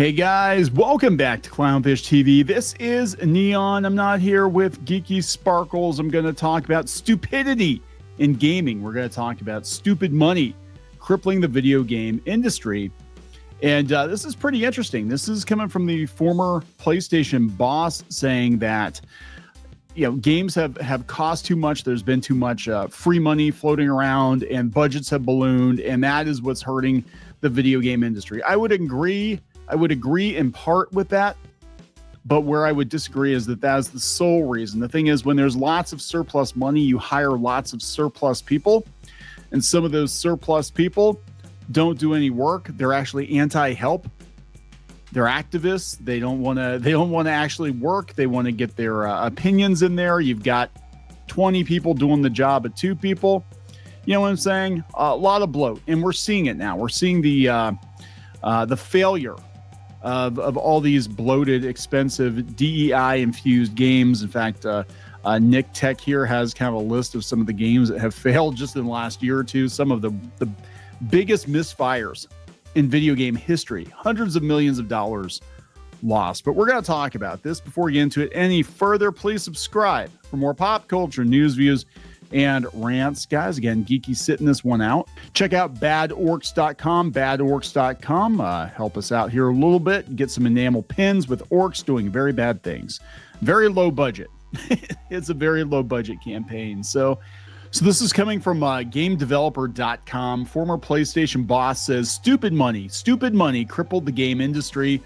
Hey guys, welcome back to Clownfish TV. This is Kneon. I'm not here with Geeky Sparkles. I'm going to talk about stupidity in gaming. We're going to talk about stupid money crippling the video game industry. And this is pretty interesting. This is coming from the former PlayStation boss saying that, you know, games have cost too much. There's been too much free money floating around and budgets have ballooned. And that is what's hurting the video game industry. I would agree in part with that, but where I would disagree is that is the sole reason. The thing is, when there's lots of surplus money, you hire lots of surplus people, and some of those surplus people don't do any work. They're actually anti-help. They're activists. They don't want to actually work. They want to get their opinions in there. You've got 20 people doing the job of 2 people. You know what I'm saying? A lot of bloat, and we're seeing it now. We're seeing the failure of all these bloated, expensive, DEI-infused games. In fact, Nick Tech here has kind of a list of some of the games that have failed just in the last year or two. Some of the biggest misfires in video game history. Hundreds of millions of dollars lost. But we're going to talk about this. Before we get into it any further, please subscribe for more pop culture, news, views, and rants. Guys, again, Geeky sitting this one out. Check out badorcs.com, help us out here a little bit. Get some enamel pins with orcs doing very bad things. Very low budget. It's a very low budget campaign. So this is coming from gamedeveloper.com. Former PlayStation boss says stupid money crippled the game industry.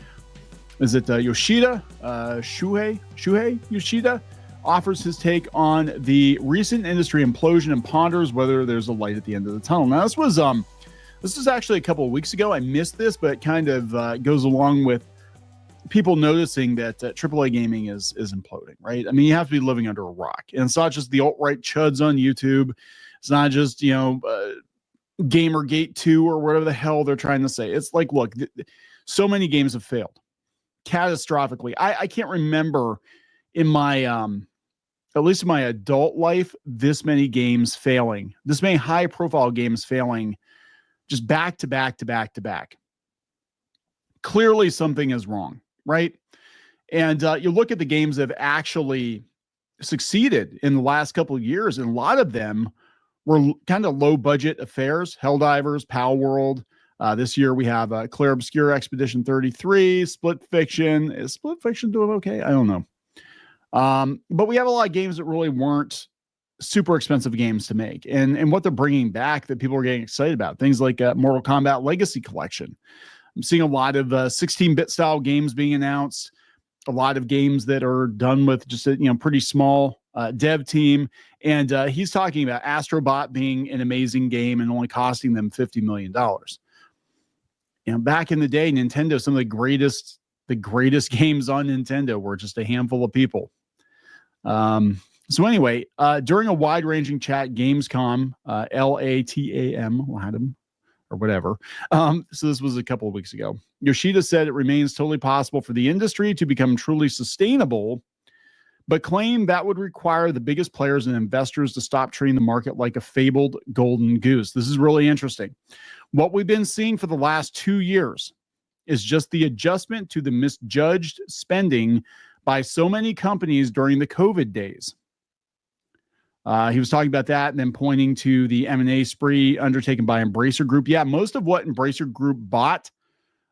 Is it Yoshida? Shuhei Yoshida offers his take on the recent industry implosion and ponders whether there's a light at the end of the tunnel. Now, this was actually a couple of weeks ago. I missed this, but it kind of goes along with people noticing that AAA gaming is imploding, right? I mean, you have to be living under a rock. And it's not just the alt-right chuds on YouTube. It's not just, Gamergate 2 or whatever the hell they're trying to say. It's like, look, so many games have failed catastrophically. I can't remember in my at least in my adult life, this many games failing, this many high profile games failing just back to back to back to back. Clearly something is wrong, right? And you look at the games that have actually succeeded in the last couple of years, and a lot of them were kind of low budget affairs. Helldivers, Pal World. This year we have Claire Obscure Expedition 33, Split Fiction. Is Split Fiction doing okay? I don't know. But we have a lot of games that really weren't super expensive games to make, and what they're bringing back that people are getting excited about. Things like Mortal Kombat Legacy Collection. I'm seeing a lot of 16-bit style games being announced. A lot of games that are done with just a pretty small dev team. And he's talking about Astrobot being an amazing game and only costing them $50 million. Back in the day, Nintendo, some of the greatest games on Nintendo were just a handful of people. So anyway, during a wide-ranging chat, Gamescom, LATAM, or whatever. So this was a couple of weeks ago. Yoshida said it remains totally possible for the industry to become truly sustainable, but claimed that would require the biggest players and investors to stop treating the market like a fabled golden goose. This is really interesting. What we've been seeing for the last 2 years is just the adjustment to the misjudged spending by so many companies during the COVID days. He was talking about that and then pointing to the M&A spree undertaken by Embracer Group. Yeah, most of what Embracer Group bought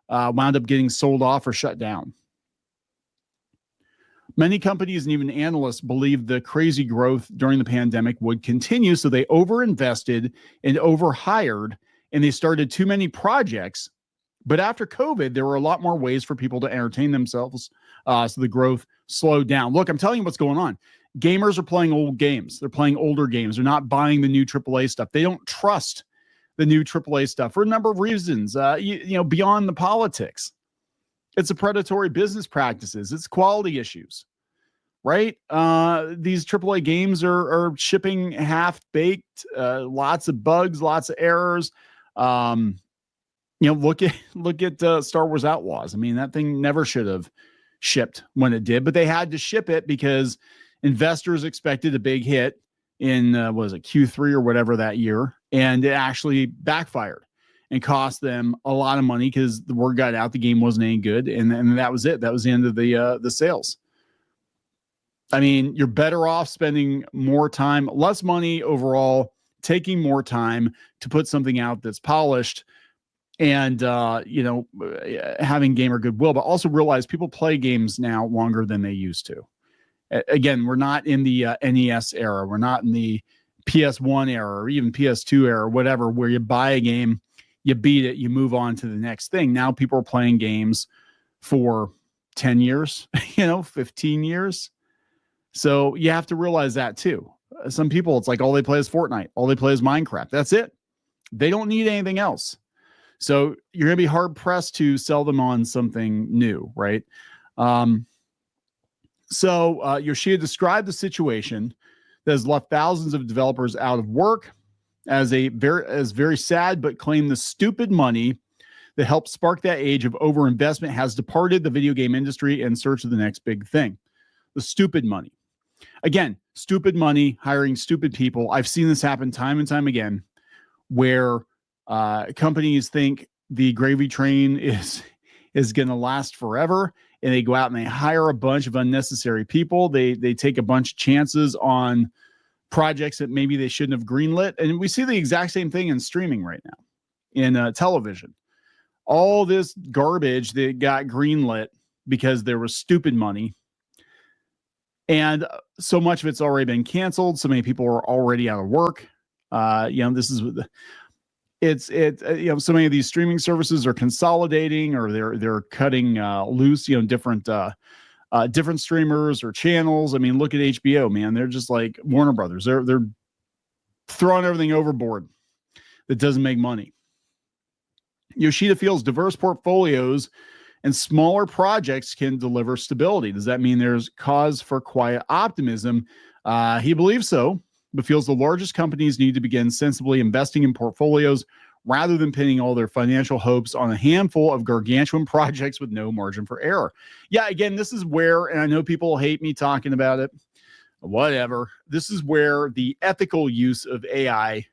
wound up getting sold off or shut down. Many companies and even analysts believed the crazy growth during the pandemic would continue, so they overinvested and overhired, and they started too many projects. But after COVID, there were a lot more ways for people to entertain themselves, so the growth slowed down. Look, I'm telling you what's going on. Gamers are playing old games. They're playing older games. They're not buying the new AAA stuff. They don't trust the new AAA stuff for a number of reasons, beyond the politics. It's a predatory business practices. It's quality issues, right? These AAA games are shipping half-baked, lots of bugs, lots of errors. Look at Star Wars Outlaws. I mean, that thing never should have shipped when it did, but they had to ship it because investors expected a big hit in Q3 or whatever that year, and it actually backfired. and cost them a lot of money because the word got out the game wasn't any good, and that was it. That was the end of the sales. I mean, you're better off spending more time, less money overall, taking more time to put something out that's polished and, having gamer goodwill, but also realize people play games now longer than they used to. Again, we're not in the NES era. We're not in the PS1 era or even PS2 era, whatever, where you buy a game, you beat it, you move on to the next thing. Now people are playing games for 10 years, 15 years. So you have to realize that too. Some people, it's like all they play is Fortnite. All they play is Minecraft. That's it. They don't need anything else. So you're going to be hard pressed to sell them on something new, right? So Yoshida described the situation that has left thousands of developers out of work as very sad, but claimed the stupid money that helped spark that age of overinvestment has departed the video game industry in search of the next big thing. The stupid money. Again, stupid money, hiring stupid people. I've seen this happen time and time again, where companies think the gravy train is going to last forever, and they go out and they hire a bunch of unnecessary people. They take a bunch of chances on projects that maybe they shouldn't have greenlit. And we see the exact same thing in streaming right now, in television. All this garbage that got greenlit because there was stupid money. And so much of it's already been canceled. So many people are already out of work. This is so many of these streaming services are consolidating, or they're cutting loose, different streamers or channels. I mean, look at HBO, man. They're just like Warner Brothers. They're throwing everything overboard that doesn't make money. Yoshida feels diverse portfolios and smaller projects can deliver stability. Does that mean there's cause for quiet optimism? He believes so, but feels the largest companies need to begin sensibly investing in portfolios rather than pinning all their financial hopes on a handful of gargantuan projects with no margin for error. Yeah, again, this is where, and I know people hate me talking about it, whatever. This is where the ethical use of AI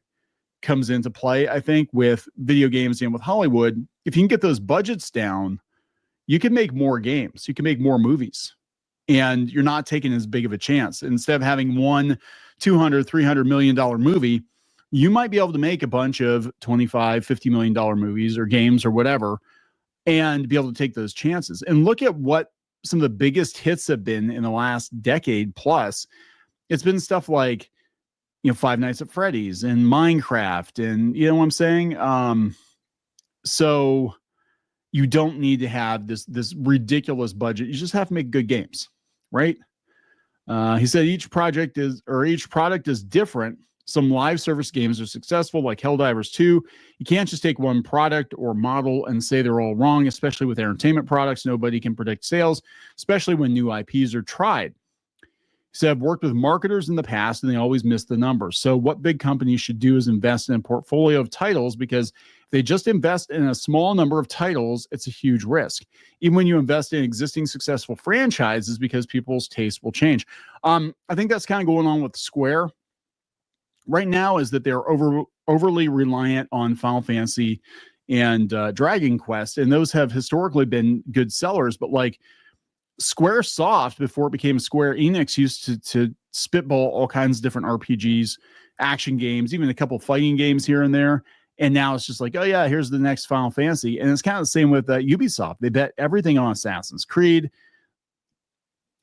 comes into play, I think, with video games and with Hollywood. If you can get those budgets down, you can make more games. You can make more movies. And you're not taking as big of a chance. Instead of having one $200, $300 million movie, you might be able to make a bunch of $25, $50 million movies or games or whatever, and be able to take those chances. And look at what some of the biggest hits have been in the last decade plus. It's been stuff like, Five Nights at Freddy's and Minecraft, and you know what I'm saying? So you don't need to have this ridiculous budget. You just have to make good games, right? He said each product is different. Some live service games are successful, like Helldivers 2. You can't just take one product or model and say they're all wrong, especially with entertainment products. Nobody can predict sales, especially when new IPs are tried. He said, I've worked with marketers in the past and they always miss the numbers. So what big companies should do is invest in a portfolio of titles, because if they just invest in a small number of titles, it's a huge risk. Even when you invest in existing successful franchises, because people's taste will change. I think that's kind of going on with Square right now, is that they're overly reliant on Final Fantasy and Dragon Quest. And those have historically been good sellers, but like Squaresoft, before it became Square Enix, used to spitball all kinds of different RPGs, action games, even a couple fighting games here and there. And now it's just like, oh yeah, here's the next Final Fantasy. And it's kind of the same with Ubisoft. They bet everything on Assassin's Creed.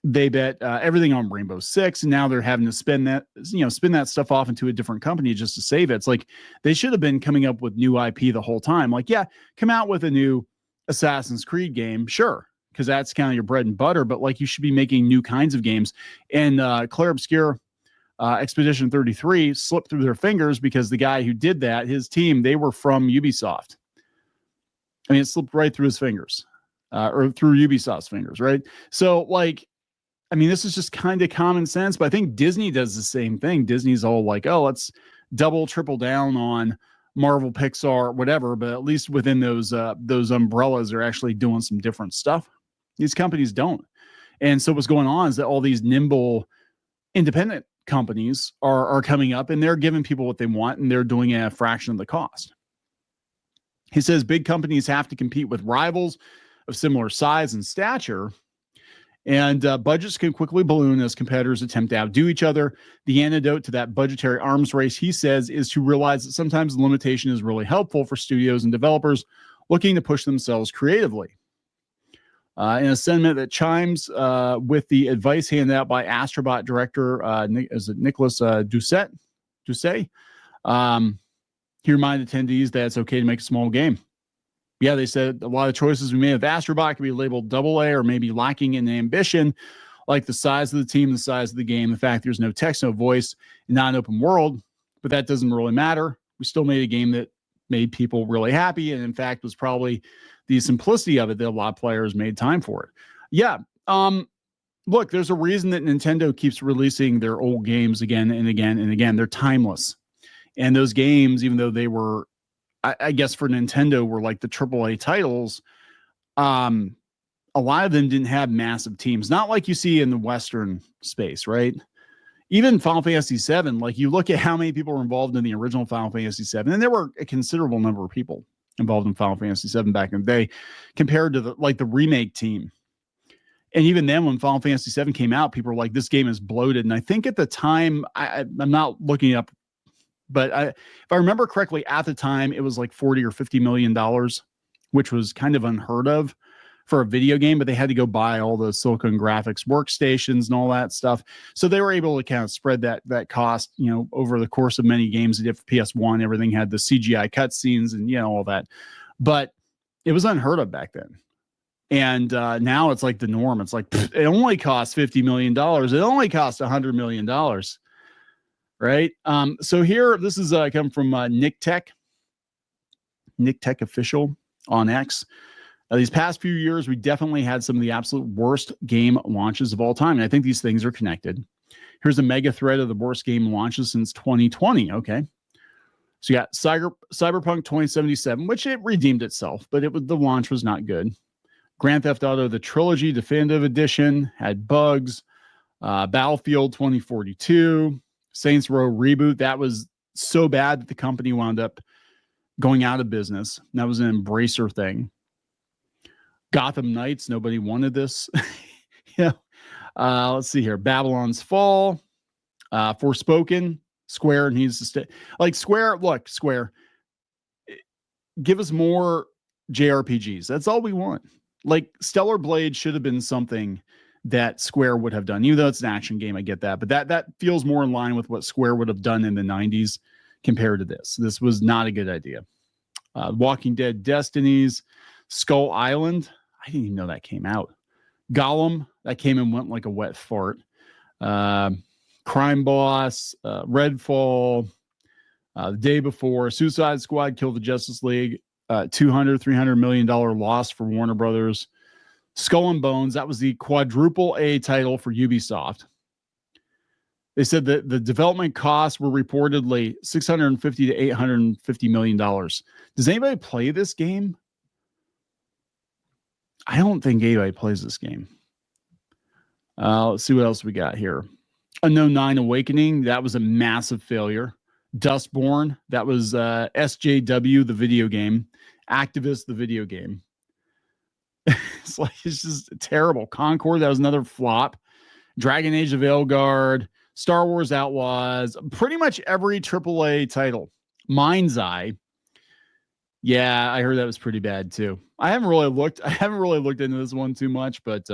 They bet everything on Rainbow Six, and now they're having to spin that stuff off into a different company just to save it. It's like they should have been coming up with new IP the whole time. Like, yeah, come out with a new Assassin's Creed game, sure, because that's kind of your bread and butter. But like, you should be making new kinds of games. And Claire Obscure, Expedition 33 slipped through their fingers because the guy who did that, his team, they were from Ubisoft. I mean, it slipped right through his fingers, or through Ubisoft's fingers, right? So like, I mean, this is just kind of common sense, but I think Disney does the same thing. Disney's all like, oh, let's double, triple down on Marvel, Pixar, whatever, but at least within those umbrellas, they're actually doing some different stuff. These companies don't. And so what's going on is that all these nimble independent companies are coming up, and they're giving people what they want, and they're doing it at a fraction of the cost. He says big companies have to compete with rivals of similar size and stature, and budgets can quickly balloon as competitors attempt to outdo each other. The antidote to that budgetary arms race, he says, is to realize that sometimes the limitation is really helpful for studios and developers looking to push themselves creatively. In a sentiment that chimes with the advice handed out by Astrobot director Nicholas Doucet, he reminded attendees that it's okay to make a small game. Yeah, they said a lot of choices we made with Astrobot could be labeled AA or maybe lacking in ambition, like the size of the team, the size of the game, the fact there's no text, no voice, and not an open world. But that doesn't really matter. We still made a game that made people really happy, and in fact was probably the simplicity of it that a lot of players made time for it. Yeah. Look, there's a reason that Nintendo keeps releasing their old games again and again and again. They're timeless. And those games, even though they were, I guess for Nintendo, were like the AAA titles, a lot of them didn't have massive teams. Not like you see in the Western space, right? Even Final Fantasy VII, like you look at how many people were involved in the original Final Fantasy VII, and there were a considerable number of people involved in Final Fantasy VII back in the day compared to the remake team. And even then, when Final Fantasy VII came out, people were like, this game is bloated. And I think at the time, I'm not looking up, but if I remember correctly, at the time, it was like $40 or $50 million, which was kind of unheard of for a video game, but they had to go buy all the Silicon Graphics workstations and all that stuff. So they were able to kind of spread that cost, over the course of many games they did for PS1. Everything had the CGI cutscenes and, all that. But it was unheard of back then. And now it's like the norm. It's like, it only costs $50 million. It only costs $100 million. Right? So here, this is come from Nick Tech Official on X. These past few years, we definitely had some of the absolute worst game launches of all time. And I think these things are connected. Here's a mega thread of the worst game launches since 2020. Okay. So you got Cyberpunk 2077, which it redeemed itself, but the launch was not good. Grand Theft Auto, the Trilogy Definitive Edition, had bugs. Battlefield 2042, Saints Row Reboot. That was so bad that the company wound up going out of business. That was an Embracer thing. Gotham Knights, nobody wanted this. Let's see here. Babylon's Fall, Forspoken. Square needs to stay. Like Square, give us more JRPGs. That's all we want. Like Stellar Blade should have been something that Square would have done, even though it's an action game. I get that, but that feels more in line with what Square would have done in the 90s compared to this. This was not a good idea. Walking Dead Destinies, Skull Island. I didn't even know that came out. Gollum, that came and went like a wet fart. Crime Boss, Redfall, the day before, Suicide Squad, Kill the Justice League, $300 million loss for Warner Brothers. Skull and Bones, that was the quadruple A title for Ubisoft. They said that the development costs were reportedly $650 to $850 million. Does anybody play this game? I don't think anybody plays this game. Let's see what else we got here. Unknown 9 Awakening, that was a massive failure. Dustborn, that was SJW, the video game. Activist, the video game. It's just terrible. Concord, that was another flop. Dragon Age of Veilguard, Star Wars Outlaws, pretty much every AAA title. Mind's Eye. Yeah, I heard that was pretty bad too. I haven't really looked into this one too much, but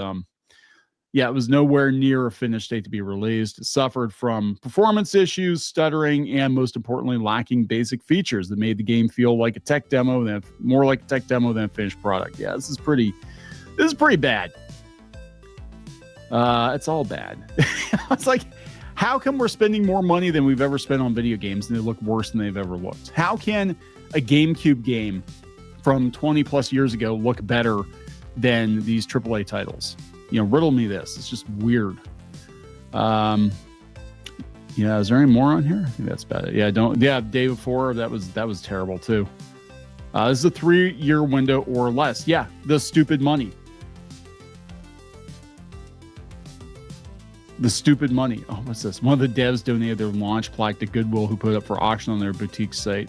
yeah, it was nowhere near a finished state to be released. It suffered from performance issues, stuttering, and most importantly, lacking basic features that made the game feel like a tech demo, more like a tech demo than a finished product. Yeah, this is pretty bad. It's all bad. It's like, how come we're spending more money than we've ever spent on video games and they look worse than they've ever looked? How can a GameCube game from 20 plus years ago look better than these AAA titles? Riddle me this. It's just weird. Yeah, is there any more on here? I think that's about it. Yeah, day before, that was terrible too. This is a 3-year window or less. Yeah, the stupid money. The stupid money. Oh, what's this? One of the devs donated their launch plaque to Goodwill, who put it up for auction on their boutique site.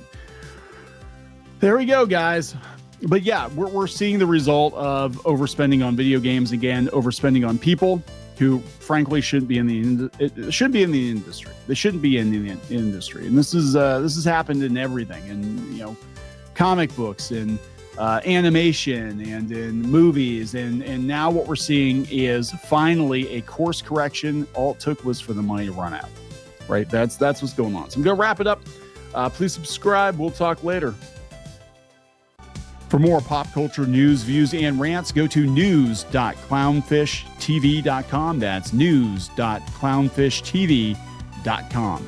There we go, guys. But yeah, we're seeing the result of overspending on video games again, overspending on people who frankly shouldn't be in the industry. They shouldn't be in the industry. And this has happened in everything, and comic books and animation and in movies, and now what we're seeing is finally a course correction. All it took was for the money to run out. Right? That's what's going on. So I'm gonna wrap it up. Please subscribe. We'll talk later. For more pop culture news, views, and rants, go to news.clownfishtv.com. That's news.clownfishtv.com.